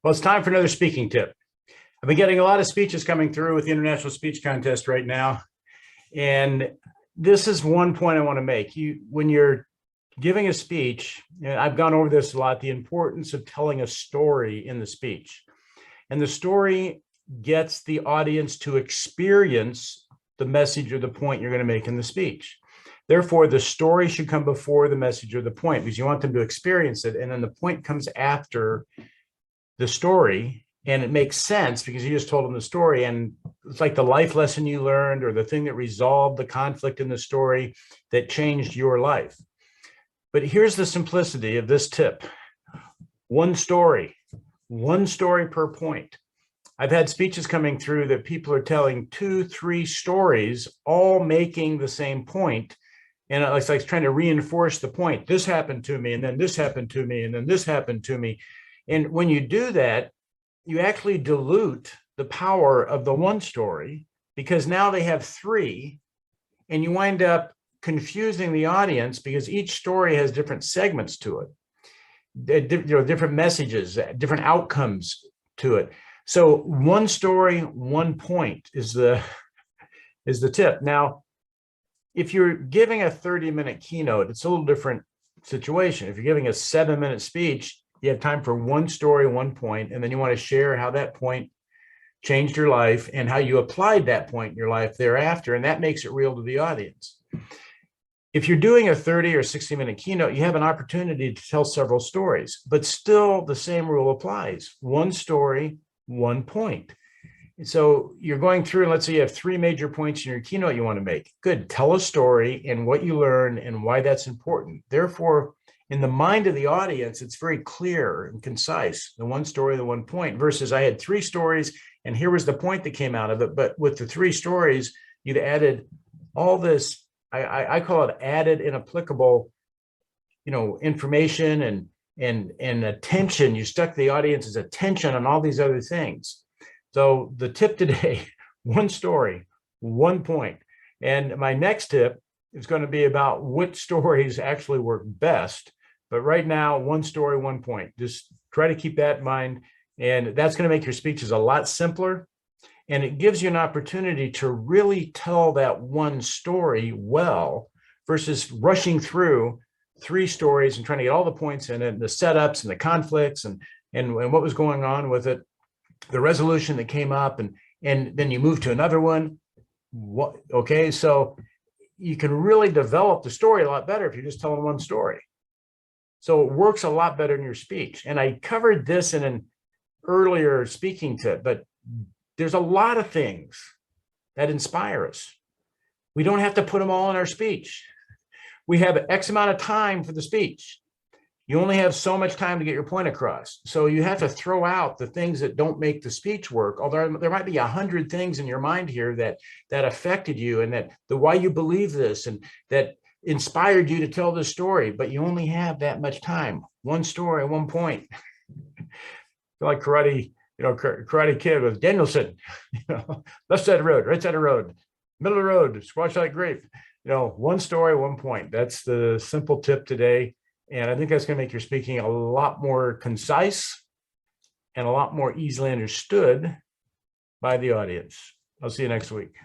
Well, it's time for another speaking tip. I've been getting a lot of speeches coming through with the International Speech Contest right now. And this is one point I want to make. When you're giving a speech, and I've gone over this a lot, the importance of telling a story in the speech. And the story gets the audience to experience the message or the point you're going to make in the speech. Therefore, the story should come before the message or the point, because you want them to experience it. And then the point comes after the story, and it makes sense because you just told them the story, and it's like the life lesson you learned or the thing that resolved the conflict in the story that changed your life. But here's the simplicity of this tip. One story per point. I've had speeches coming through that people are telling 2-3 stories, all making the same point. And it's like trying to reinforce the point. This happened to me, and then this happened to me, and then this happened to me. And when you do that, you actually dilute the power of the one story, because now they have 3, and you wind up confusing the audience because each story has different segments to it, different messages, different outcomes to it. So one story, one point is the tip. Now, if you're giving a 30-minute keynote, it's a little different situation. If you're giving a 7-minute speech, you have time for one story, one point, and then you want to share how that point changed your life and how you applied that point in your life thereafter, and that makes it real to the audience. If you're doing a 30 or 60-minute keynote, you have an opportunity to tell several stories, but still the same rule applies. One story, one point. So you're going through, and let's say you have 3 major points in your keynote you want to make. Good, tell a story and what you learn and why that's important. Therefore, in the mind of the audience, it's very clear and concise, the one story, the one point, versus I had 3 stories and here was the point that came out of it. But with the 3 stories, you'd added all this, I call it added inapplicable, information and attention. You stuck the audience's attention on all these other things. So the tip today, one story, one point. And my next tip is going to be about which stories actually work best. But right now, one story, one point. Just try to keep that in mind. And that's going to make your speeches a lot simpler. And it gives you an opportunity to really tell that one story well versus rushing through 3 stories and trying to get all the points in it, and the setups and the conflicts and what was going on with it, the resolution that came up, and then you move to another one. Okay, so you can really develop the story a lot better if you're just telling one story. So it works a lot better in your speech. And I covered this in an earlier speaking tip, but there's a lot of things that inspire us. We don't have to put them all in our speech. We have X amount of time for the speech. You only have so much time to get your point across. So you have to throw out the things that don't make the speech work. Although there might be 100 things in your mind here that affected you, and that the why you believe this, and that inspired you to tell this story, but you only have that much time. One story, one point. Like Karate Kid with Danielson, left side of the road, right side of the road, middle of the road, squash like grape. One story, one point. That's the simple tip today. And I think that's going to make your speaking a lot more concise and a lot more easily understood by the audience. I'll see you next week.